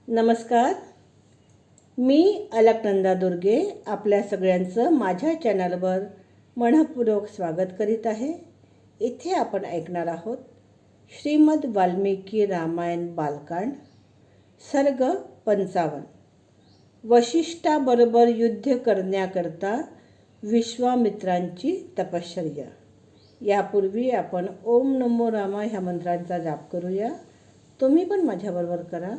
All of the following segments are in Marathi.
नमस्कार. मी अलकनंदा दुर्गे आपल्या सगळ्यांचं माझ्या चॅनलवर मनःपूर्वक स्वागत करीत आहे. इथे आपण ऐकणार आहोत श्रीमद वाल्मिकी रामायण बालकांड सर्ग 55. वशिष्ठाबरोबर युद्ध करण्याकरता विश्वामित्रांची तपश्चर्या. यापूर्वी आपण ओम नमो रामा ह्या मंत्रांचा जाप करूया. तुम्ही पण माझ्याबरोबर करा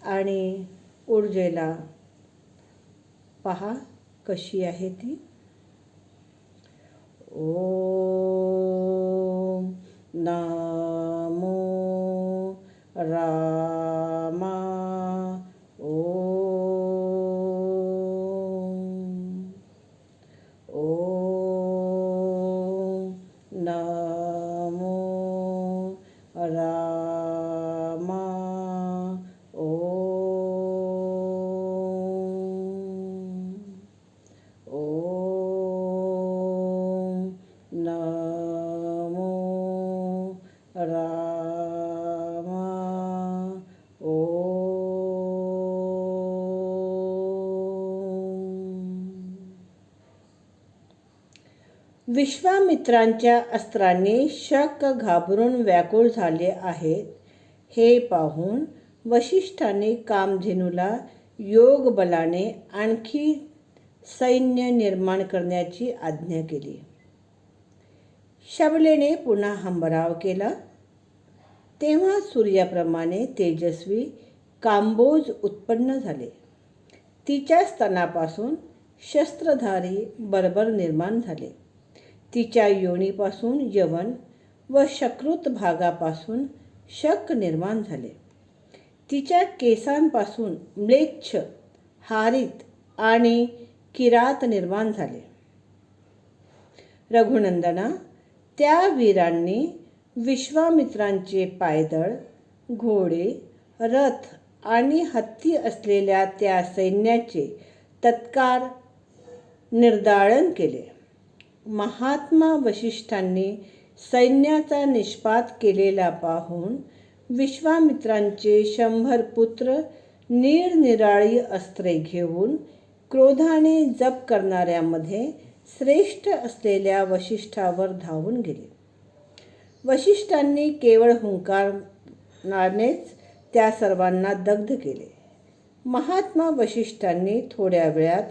आणि ऊर्जेला पहा कशी आहे ती. ओम नमो रामा. ओम नमो रामा. नमो रामा. विश्वामित्रांच्या अस्त्रांनी शक घाबरून व्याकुळ झाले आहेत हे पाहून वशिष्ठाने कामधेनूला योग बलाने आणखी सैन्य निर्माण करण्याची आज्ञा केली. शबलेने पुन्हा हंबराव केला. तेव्हा सूर्याप्रमाणे तेजस्वी कांबोज उत्पन्न झाले. तिच्या स्तनापासून शस्त्रधारी बर्बर निर्माण झाले. तिच्या योनीपासून यवन व शकृत भागापासून शक निर्माण झाले. तिच्या केसांपासून म्लेच्छ, हारित आणि किरात निर्माण झाले. रघुनंदना, त्या वीरांनी विश्वामित्रांचे पायदळ, घोडे, रथ आणि हत्ती असलेल्या त्या सैन्याचे तत्काळ निर्दाळन केले. महात्मा वशिष्ठांनी सैन्याचा निष्पात केलेला पाहून विश्वामित्रांचे 100 पुत्र निरनिराळी अस्त्रे घेऊन क्रोधाने जप करणाऱ्यामध्ये श्रेष्ठ असलेल्या वशिष्ठावर धावून गेले. वशिष्ठांनी केवळ हुंकारणानेच त्या सर्वांना दग्ध केले. महात्मा वशिष्ठांनी थोड्या वेळात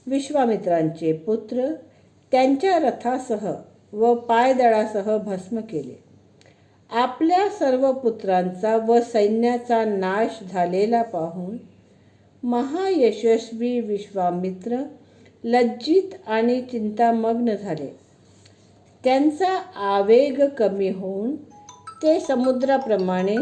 विश्वामित्रांचे पुत्र त्यांच्या रथासह व पायदळासह भस्म केले. आपल्या सर्व पुत्रांचा व सैन्याचा नाश झालेला पाहून महायशस्वी विश्वामित्र लज्जित आणि चिंतामग्न झाले. त्यांचा आवेग कमी होऊन ते समुद्राप्रमाणे